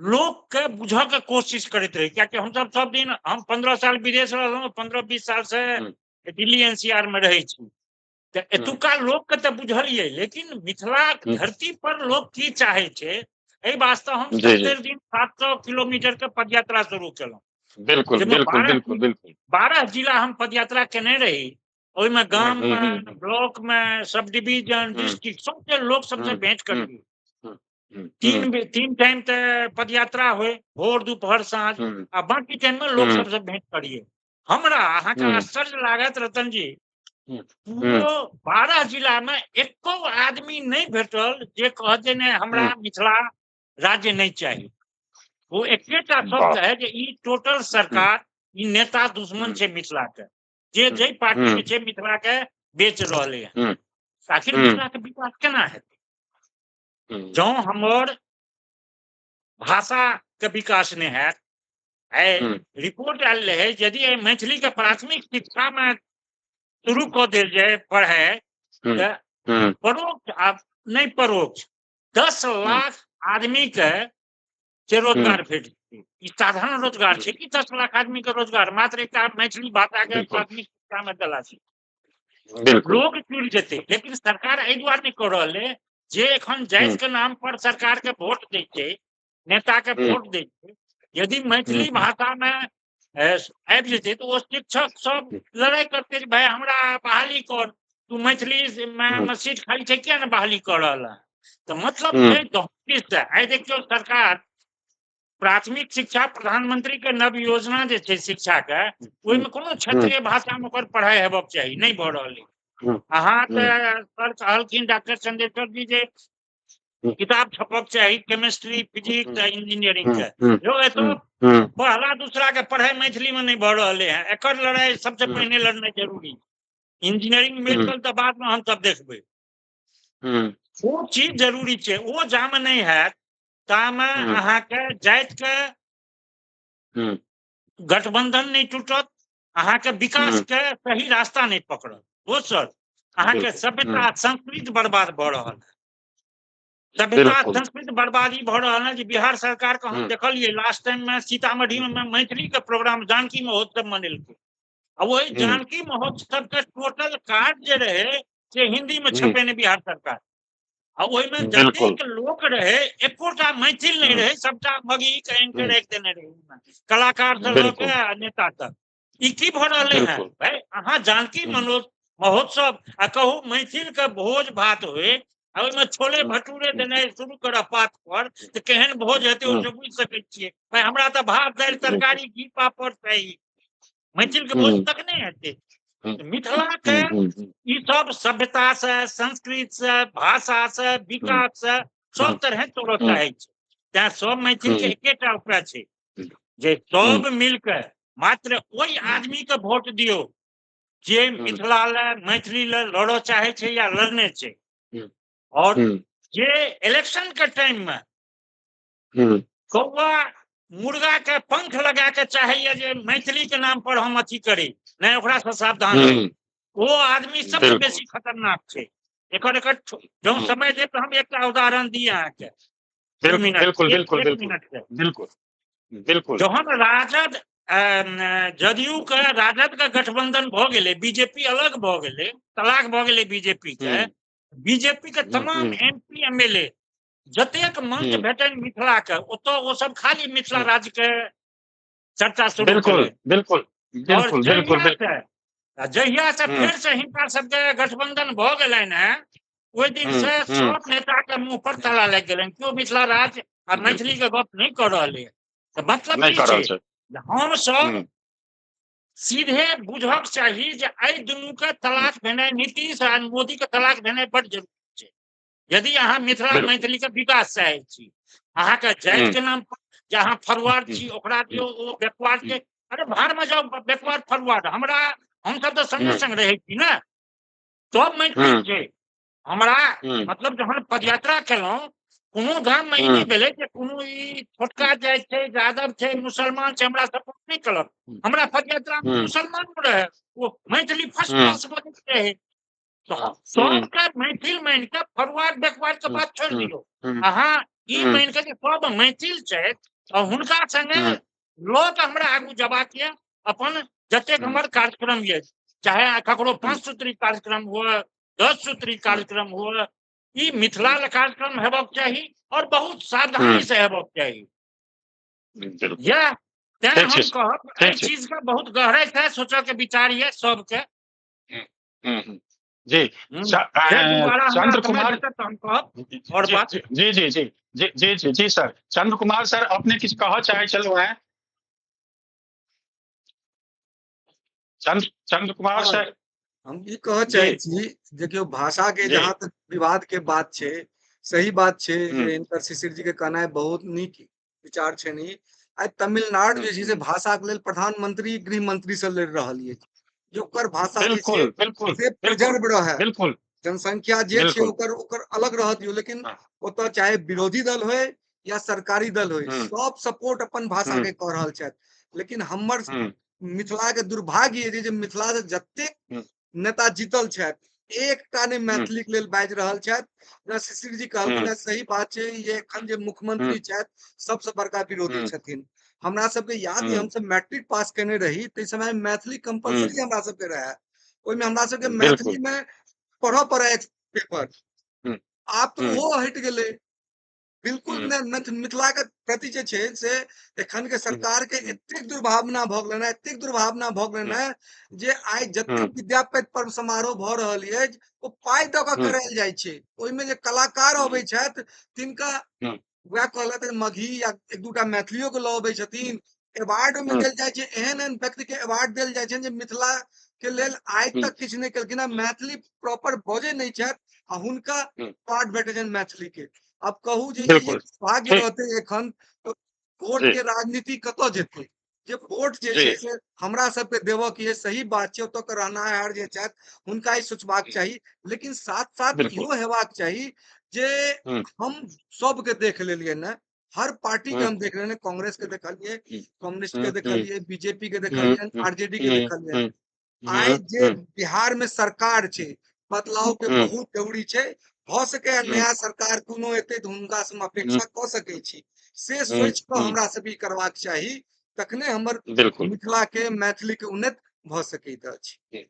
लोक के बुझऽ के कोशिश करैत रही कियाकि हम सब दिन हम 15 साल विदेश रहलहुँ 15-20 साल से दिल्ली एनसीआर में रहै छी तऽ एतुका लोक के तऽ बुझलियै लेकिन मिथिला धरती पर लोक की चाहै छै एहि वास्ते हम 70 दिन 700 किलोमीटर के पदयात्रा शुरू केलहुँ। बिल्कुल बिल्कुल बिल्कुल बिल्कुल 12 जिला हम पदयात्रा केने रही ओहिमे गाम में ब्लॉक में सब डिवीजन डिस्ट्रिक्ट सबके लोक सबसे भेंट करिए तीन टाइम ते पदयात्रा हुए भोर दोपहर साँझ आ बाकी टाइम में लोक सबसे भेंट करिए। हमरा अहाँ के आश्चर्य लागत रतन जी पूरो 12 जिला में एको आदमी नहीं भेटल जे कहते ने हमरा मिथिला राज्य नहीं चाहिए। वो एकेटा शब्द है जे ई टोटल सरकार ई नेता दुश्मन छै मिथिला के जे पार्टी में छै मिथिला के बेच रहले हैं। आखिर मिथिला के विकास केना हेतै जँ हमर भाषा के विकास नहीं है। रिपोर्ट आयल रहे यदि मैथिली के प्राथमिक शिक्षा में शुरू कऽ देल जाए पढ़ाई तऽ परोक्ष आ नहीं परोक्ष 10 लाख आदमी के रोजगार भेटतै। ई साधारण रोजगार छै कि 10 लाख आदमी के रोजगार मात्र एकटा मैथिली भाषा के प्राथमिक शिक्षा में देला छै लोग जुड़ जेतै। लेकिन सरकार एहि दुआरे नहीं कर रहल है जे एखन जाति के नाम पर सरकार के वोट दै छै नेता के वोट दै छै यदि मैथिली भाषा में आबि जेतै तो ओ शिक्षक सब लड़ाई करते भाई हमरा बहाली कर तू मैथिली में सीट खाली छै किया ने बहाली कर रहल है? तो मतलब छै दहलीज से आई देखियो सरकार प्राथमिक शिक्षा प्रधानमंत्री के नव योजना जे छै शिक्षा के ओहिमे कोनो क्षेत्रीय भाषा में ओकर पढ़ाई हेबाक चाही, नहीं भऽ रहल है। अहाँ तऽ सर कहलखिन डॉक्टर चंदेश्वर जी जे किताब छपक चाही केमिस्ट्री फिजिक्स इंजीनियरिंग के, जो एतो पहला दूसरा के पढ़ाई मैथिली में नहीं भऽ रहल है। एकर लड़ाई सबसे पहले लड़नाइ जरूरी। इंजीनियरिंग मेडिकल तो बाद में हम सब देखबै, वो चीज जरूरी छै। वो जामे नहीं हैत तामे अहाँ के जाति के गठबंधन नहीं टूटत, अहाँ के विकास के सही रास्ता नहीं पकड़त। दोसर अहाँ के सभ्यता संस्कृति बर्बाद भऽ रहल है। सभ्यता संस्कृति बर्बादी भऽ रहल है। बिहार सरकार के हम देखलिए लास्ट टाइम में सीतामढ़ी में मैथिली के प्रोग्राम जानकी महोत्सव मनेलकै। अब वही जानकी महोत्सव के टोटल कार्ड जे रहे से हिंदी में छपेने बिहार सरकार। अब वही में जतेक लोक रहे एकोटा मैथिल नहीं रहे, सबटा मगही कहीं के रख देने रहे, कलाकार से लेके नेता तक। ई की भऽ रहले है भाई? अहाँ जानकी महोत्सव आ कहू मैथिल के भोज भात होए, में छोले भटूरे देने शुरू करब पात पर, तो केहन भोज हेतै ओ सब बुझि सकै छियै। भाई हमरा तो भात दालि तरकारी घी पापड़ चाही, मैथिल के भोज तक नहीं हेतै। मिथिला के ई सब सभ्यता से संस्कृति से भाषा से विकास से सब तरह तोड़ो चाहे छै। तें सब मैथिल के एकेटा उपाय छै जे सब मिलके मात्र ओई आदमी के वोट दियो जे मिथिला ले मैथिली ले लड़ो चाहे छै या लड़ने छै। और जे इलेक्शन के टाइम में कौआ मुर्गा के पंख लगा के चाहे जे मैथिली के नाम पर हम अथी करी, नहीं ओकरा से सावधान रही। वो आदमी सबसे बेसी खतरनाक छै। एकर जो समय दे तो हम एक उदाहरण दिए अहाँ के। बिल्कुल जहन राजद जदयू के राजद के गठबंधन भ गेले, बीजेपी अलग भ गेले, तलाक भ गेले बीजेपी के, बीजेपी के तमाम एमपी एमएलए जतेक मंच भेटन मिथिला के ओतो वो सब खाली मिथिला राज्य के चर्चा शुरू केले। बिल्कुल जहिया से फिर से हिनका सबके गठबंधन भ गेलन है, ओहि दिन से सब नेता के मुंह पर ताला लग गेलन, क्यों मिथिला राज्य आ मैथिली के गप नहीं कर रहले। तो मतलब की छै हम सब सीधे बुझक चाही जे एहि दुनू के तलाक भेनाइ, नीतीश आ मोदी के तलाक भेनाइ बड़ जरूरी छै। यदि अहाँ मिथिला मैथिली के विकास चाहे छी, अहाँ के जाति के नाम पर जे अहाँ फरवार्ड छी ओकरा दियो, ओ बैकवर्ड के अरे भाड़ में जाओ बैकवर्ड फरवार्ड। हमरा हम सब तो संगे संग रहे छी ना, सब मैथिली छै। हमरा मतलब जहन पदयात्रा केलौं कोनो गाम में ई नहीं भेलै जे कोनो ई छोटका जाति छै, यादव छै, मुसलमान छै, हमरा सपोर्ट नहीं केलक। हमरा पदयात्रा में मुसलमान रहे, वो मैथिली फर्स्ट क्लास बजैत रहे। तो सबके मैथिल मान के फरवार्ड बैकवर्ड के बात छोड़ दियो, अहाँ ई मान के सब मैथिल छै और हुनका संगे लोक हमरा आगू जबाक ये अपन जतेक हमर कार्यक्रम ये, चाहे ककरो 5 सूत्री कार्यक्रम हुए 10 सूत्री कार्यक्रम हुए, ई मिथिला ले कार्यक्रम हेबाक चाही और बहुत सावधानी से हेबाक चाही। या तें हम कहब एहि चीज का बहुत गहराई से सोचे के विचार ये सबके। जी चंद्र कुमार और बात जी सर, चंद्र कुमार सर अपने किछ कह चाहे चलो है चंद्र कुमार सर। हम ई कह चाहे छी, देखियो भाषा के जहां तक विवाद के बात छै, सही बात छै जे इनकर शिशिर जी के कहना बहुत नीक विचार छै। नहीं आई तमिलनाडु जे छै से भाषा के लेल प्रधानमंत्री गृह मंत्री से लड़ रहल ये, जो ओकर भाषा जे छै से प्रिजर्व रहे। जनसंख्या जे छै ओकर अलग रहत यो, लेकिन ओतऽ चाहे विरोधी दल होय या सरकारी दल होय, सब सपोर्ट अपन भाषा के कर रहल छथि। लेकिन हमर मिथिला के दुर्भाग्य ये जे मिथिला से जतेक नेता जीतल छथि एकटा ने मैथिली के लेल बाजि रहल छथि। शिशिर जी कहलखिन सही बात छै, ये एखन जे मुख्यमंत्री छथि सबसे बड़का विरोधी छथिन। हमरा सबके याद है हम सब मैट्रिक पास करने रही ते समय मैथिली कंपलसरी हमरा सबके रहे, ओइमे हमरा सबके मैथिली में पढ़ो पड़े पेपर। आब तो वो हट गेले, बिल्कुल मिथिला के प्रति जे छै से एखन के सरकार के एतेक दुर्भावना भ गेलनि हैं, एतेक दुर्भावना भ गेलनि हैं जे आइ जतेक विद्यापति पर्व समारोह भ रहल अछि ओ पाई द क करायल जाइ छै। ओहिमे जे कलाकार अबै छथि तिनका वएह कहलथि मघी या एक दूटा मैथिलियो के लऽ अबै छथिन, अवार्ड में देल जाइ छै, एहन एहन व्यक्ति के अवार्ड देल जाइ छै जे मिथिला के लेल आइ तक किछु नहीं केलखिन हैं, मैथिली प्रॉपर बजै नहीं छथि आ हुनका अवार्ड भेटै छनि मैथिली के। अब कहू जे ई भाग्य रहते एखन तो वोट के राजनीति कतऽ जेतै? जे वोट जे छै से हमरा सबके देबऽ के सही बात छै, ओतऽ के रहनाहार जे छथि हुनका ई सोचबाक चाही, लेकिन साथ साथ इहो हेबाक चाही जे हम सबके देख लेलियै ने, हर पार्टी के हम देख रहे हैं, कांग्रेस के देखलिए, कम्युनिस्ट के देखलिए, बीजेपी के देखलिए, आरजेडी के देखलिए। आइ जे बिहार में सरकार छै बदलाव के बहुत जरूरी छै, भ सके नया सरकार कोनो एते त हुनका से हम अपेक्षा क सकै छी, से सोच क हमरा सब ई करबाक चाही, तखने हमर मिथिला के मैथिली के उन्नत भ सकैत अछि।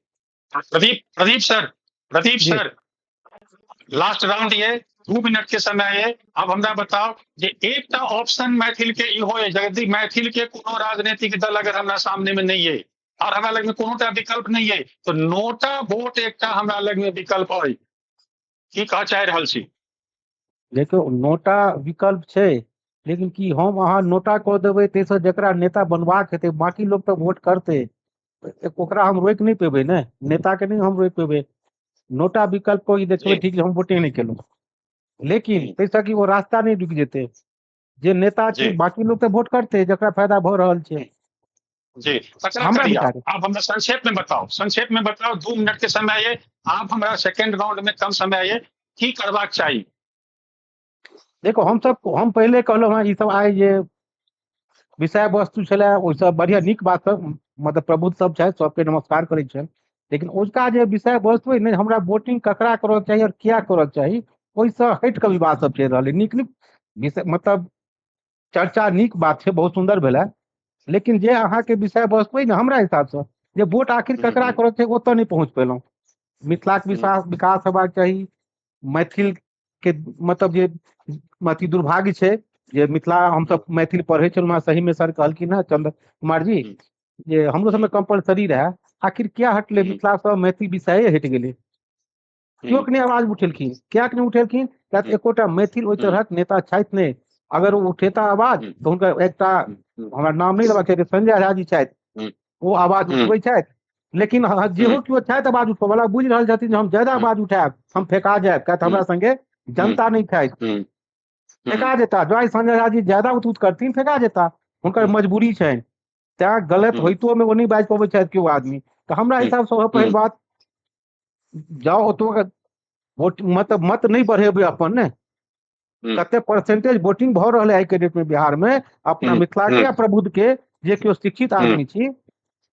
प्रदीप सर लास्ट राउंड ये 2 मिनट के समय है। अब हमरा बताओ जे एकटा ऑप्शन मैथिल के इहो है, यदि मैथिल के कोनो राजनीतिक दल अगर हमरा सामने में नहीं है और हमरा लग में कोनोटा विकल्प नहीं है तो नोटा वोट एकटा हमरा लग में विकल्प है, की कह चाह रहल छी? देखियो नोटा विकल्प छै, लेकिन की हम अहाँ नोटा कऽ देबै ताहिसँ जकरा नेता बनबाक हेतै बाकी लोग तऽ वोट करतै, ओकरा हम रोकि नहीं पेबै ने, नेता के नहीं हम रोकि पेबै। नोटा विकल्प को ई देखबै ठीक है हम वोटे नहीं केलहुँ, लेकिन ताहिसँ कि वो रास्ता नहीं रुकि जेतै, जे नेता छै बाकी लोग तऽ वोट करतै जकरा फायदा भऽ रहल छै। जी हमरा आप हमरा संक्षेप में बताओ 2 मिनट के समय है, आप हमरा सेकंड राउंड में कम समय है, की करबाक चाहिए? देखो हम पहले कहलहुँ हँ, ई सब आइ जे विषय वस्तु छलै ओहिसँ बढ़िया नीक बात सब, मतलब प्रबुद्ध सब छथि, सबके नमस्कार करै छनि, लेकिन उसका जे विषय वस्तु है ने, हमरा वोटिंग ककरा करऽ चाही और किया करऽ चाही, ओहिसँ हटि कऽ विवाद सब चलि रहल है। नीक विषय मतलब चर्चा नीक बात छै, बहुत सुंदर भेलै, लेकिन जे अहाँके विषय वस्तु है ने, हमरा हिसाबसँ जे वोट आखिर ककरा करऽ चाही ओतऽ नहीं पहुँच पेलहुँ। मिथिलाके विकास हेबाक चाही, मैथिल के मतलब जे अथी दुर्भाग्य छै जे मिथिला हमसब मैथिल पढ़ै छलहुँ, सही में सर कहलखिन हँ चंद्र कुमार जी जे हमरो सबमे कंपलसरी रहे, आखिर क्या हटले मिथिला से मैथिल विषय हटि गेलै, क्यों नहीं आवाज उठेलखिन, क्या नहीं उठेलखिन, क्या एकोटा मैथिल ओहि तरहक नेता छथि नहीं, अगर वो उठेता आवाज तो हुनका एकटा हमरा नाम नहीं लेबाक छै, संजय झा जी छथि, वो आवाज उठबै छथि, लेकिन जेहो केओ छथि आवाज उठबै वाला बुझि रहल छथिन जे हम ज्यादा आवाज उठायब हम फेका जायब, क्या हमरा संगे जनता नहीं खाइत, फेका जेता, जो संजय झा जी ज्यादा उतूत करथिन फेका जेता, हुनकर मजबूरी छनि, तें गलत होइतो में वो नहीं बाजि पबै छथि केओ आदमी। तो हमरा हिसाब से पहिल बात जाओ ओतो वोट मत नहीं बढ़ेबै अपन ने, कते परसेंटेज वोटिंग भऽ रहल है आइ के डेट में बिहार में अपना मिथिला के या प्रबुद्ध के, जे केओ शिक्षित आदमी छी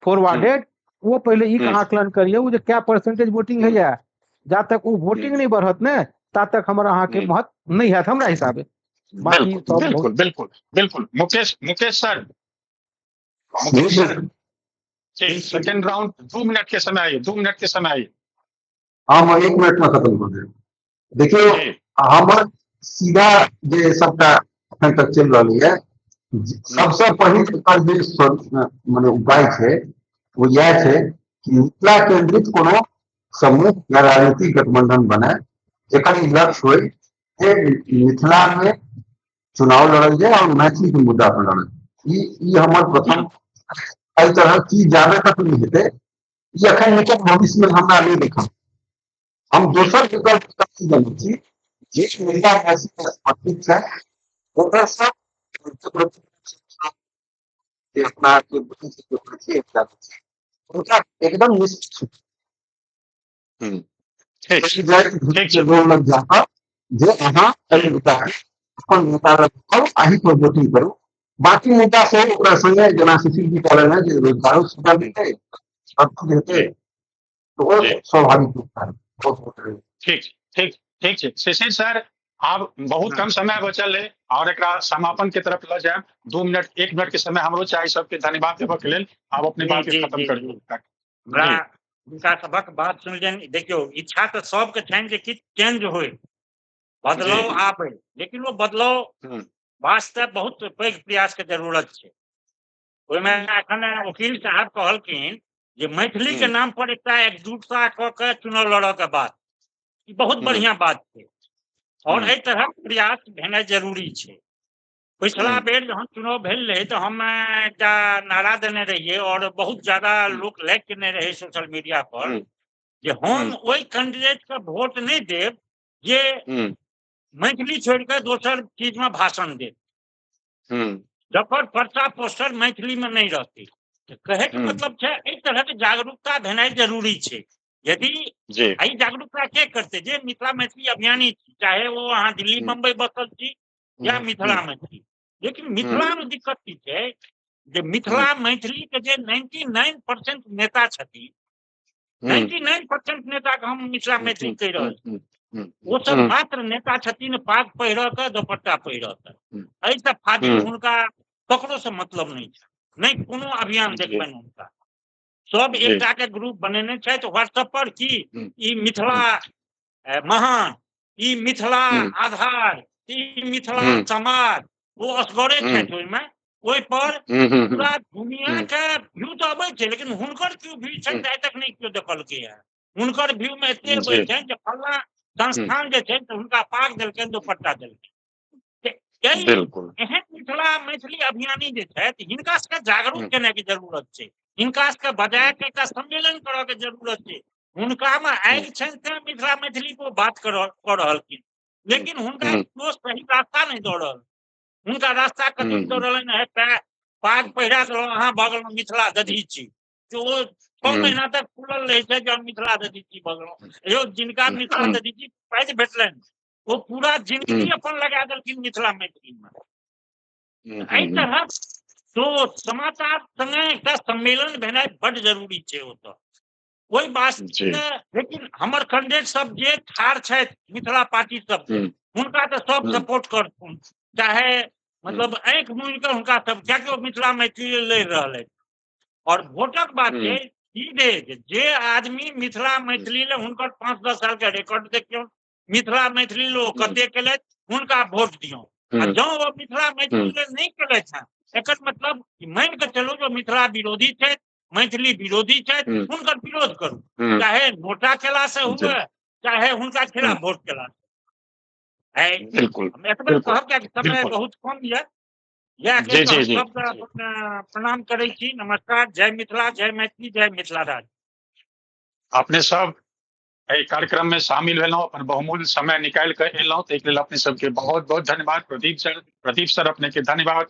फॉरवर्डेड, वो पहले ई आकलन करिए वो क्या परसेंटेज वोटिंग है, जा तक वो वोटिंग नहीं बढ़त ने ता तक हमारा अहाँ के महत्व नहीं है हमरा हिसाबे। बाकी बिल्कुल बिल्कुल बिल्कुल Mukesh sir second round 2 minute के समय है, 2 मिनट के समय है। हाँ 1 मिनट में खत्म हो जाए। देखियो हमर सीधा जे सबटा अखन तक चल रही है, सबसे पहिल एकर जे माने उपाय छै वो यह छै कि मिथिला केंद्रित कोनो समूह या राजनीतिक गठबंधन बने, जेकर लक्ष्य हो जे मिथिला में चुनाव लड़ल जाए और मैथिली के मुद्दा पर लड़ल। ई हमर प्रथम एहि तरह की जाबे तक नहीं हेतै, ई अखन निकट भविष्य में हमरा नहीं देखल। हम दोसर विकल्प जानै छी जे महिला मैथिली समर्थित छै, ओकर सब अपना उनका एकदम निश्चित लग जाकर जे अहाँ अपन नेता करू, अही पर वोटिंग करू, बाकी मुद्दा से ओकरा संगे जेना सुशील जी कहले हैं जे रोजगारो सुविधा देतै, सब चीज हेतै, तो स्वाभाविक रूप से ठीक ठीक ठीक छै शिशिर सर, आब बहुत कम समय बचल है और एकरा समापन के तरफ ल जाए। 2 मिनट 1 मिनट के समय हमरो चाही, सबके धन्यवाद देबऽ के लेल, आब अपने बात के खत्म करियौ। हमरा हुनका सबक बात सुनलियनि, देखियौ इच्छा तऽ सबके छनि जे किछु चेंज होय, बदलाव आबे, लेकिन वो बदलाव वास्ते बहुत पैघ प्रयास के जरूरत छै। ओहिमे एखन वकील साहब कहलखिन जे मैथिली के नाम पर एकटा एकजुटता क के चुनाव लड़ऽ के बात, ई बहुत बढ़िया बात छै और एहि तरहक प्रयास भेनाइ जरूरी छै। पिछला बेर जहन चुनाव भेल रहे तो हम एकटा नारा देने रहिए और बहुत ज्यादा लोग लाइक केने रहे सोशल मीडिया पर जे हम ओहि कैंडिडेट के वोट नहीं देब जे मैथिली छोड़ के दोसर चीज में भाषण दे, जकर पर्चा पोस्टर मैथिली में नहीं रहती। तो कहे के मतलब छै एहि तरह के जागरूकता भेनाइ जरूरी छै। यदि एहि जागरूकता के करते जे मिथिला मैथिली अभियानी छी, चाहे वो अहाँ दिल्ली बम्बई बसल छी या मिथिला में छी, लेकिन मिथिला में दिक्कत की छै जे मिथिला मैथिली के जे 99% नेता छथिन, 99% नेता के हम मिथिला मैथिली कहि रहल छी, वो सब मात्र नेता छथिन पाग पहिर के दुपट्टा पहिर के, एहि से फाजिल हुनका ककरो से मतलब नहीं छै, नहीं कोनो अभियान देखबनि हुनका। सब एकटा के ग्रुप बनेने छथि व्हाट्सएप पर की ई मिथिला महान, ई मिथिला आधार, ई मिथिला समाज, वो असगरे छथि ओहिमे, ओहि पर पूरा दुनिया के व्यू तो अबै छै, लेकिन हुनकर क्यों व्यू छै आइ तक नहीं क्यों देखलकै है। हुनकर व्यू में एते अबै छै जे फल्ला संस्थान जे छै हुनका पाग देलकै दुपट्टा देलकै। एहन मिथिला मैथिली अभियानी जे छथि हिनका सबके जागरूक केने के जरूरत छै, हिनका सबके बजाय के एकटा सम्मेलन करऽ के जरूरत छै। हुनका में आगि छनि तें मिथिला मैथिली को बात कऽ रहलखिन, लेकिन हुनका केओ सही रास्ता नहीं दऽ रहल। हुनका रास्ता कथी दऽ रहलनि है, पाग पहिरा देलहुँ अहाँ भऽ गेलहुँ मिथिला दधी छी, तो ओ 6 महीना तक खुलल रहे छै जे हम मिथिला दधी छी भऽ गेलहुँ। यौ जिनका मिथिला दधी छी पैज भेटलनि वो पूरा जिंदगी अपन लगा देलखिन मिथिला मैथिली में। एहि तरह तो समाचार संगे एकटा सम्मेलन भेनाइ बड जरूरी छै ओतऽ, ओहि वास्ते। लेकिन हमर कैंडिडेट सब जे ठाढ़ छथि मिथिला पार्टी सब हुनका तऽ सब सपोर्ट करथुन, चाहे मतलब आंखि मूनि कऽ हुनका सब, कियाकि ओ मिथिला मैथिली लड़ि रहल अछि। और वोटक बात छै सीधे जे आदमी मिथिला मैथिली ले हुनकर 5-10 साल के रिकॉर्ड देखियौ, मिथिला मैथिली लोग कते केलथि हुनका वोट दियौ, आ जँ ओ मिथिला मैथिली ले नहीं केलथि हैं एकर मतलब मान के चलू जो मिथिला विरोधी छथि, मैथिली विरोधी छथि, हुनकर विरोध करू, चाहे नोटा केला से हुए चाहे हुनका खिलाफ वोट केला से। बिल्कुल एतबे कहब कि समय बहुत कम ये, यह के सबके प्रणाम करै छी। नमस्कार, जय मिथिला, जय मैथिली, जय मिथिला राज्य। अपने सब एहि कार्यक्रम में शामिल भेलहुँ, अपन बहुमूल्य समय निकालि कऽ एलहुँ, ताहिके लेल अपने सबके बहुत बहुत धन्यवाद। प्रदीप सर अपने के धन्यवाद,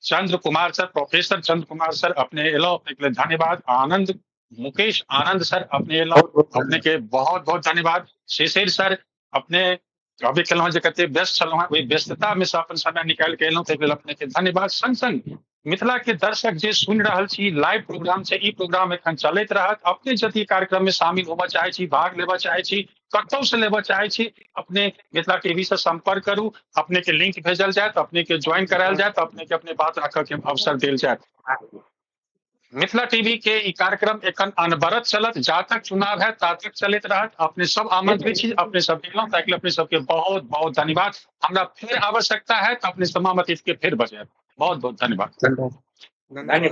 चंद्र कुमार सर, प्रोफेसर चंद्र कुमार सर अपने एलहुँ, अपने के लिए धन्यवाद। आनंद मुकेश आनंद सर अपने एलहुँ, अपने के बहुत बहुत धन्यवाद। शिशिर सर अपने अभी कहलहुँ जे कते व्यस्त छलहुँ, ओहि व्यस्तता में से अपन समय निकालि कऽ एलहुँ, ताहिके लेल अपने के धन्यवाद। संग संग मिथिला के दर्शक जे सुनि रहल छी, लाइव प्रोग्राम छै, ई प्रोग्राम एखन चलैत रहत। अपने यदि कार्यक्रम में शामिल होबऽ चाहै छी, भाग लेबऽ चाहै छी, कतौ से लेबऽ चाहै छी, अपने मिथिला टीवी से संपर्क करू, अपने के लिंक भेजल जायत, अपने के ज्वाइन करायल जायत, अपने के अपने बात रखऽ के अवसर देल जायत। मिथिला टीवी के ई कार्यक्रम एखन अनवरत चलत, जा तक चुनाव है ता तक चलैत रहत। अपने सब आमंत्रित छी, अपने सब एलहुँ, ताकि अपने सबके बहुत बहुत धन्यवाद। हमरा फिर आवश्यकता है तो अपने तमाम अतिथि के फिर बजाय बहुत बहुत धन्यवाद। धन्यवाद।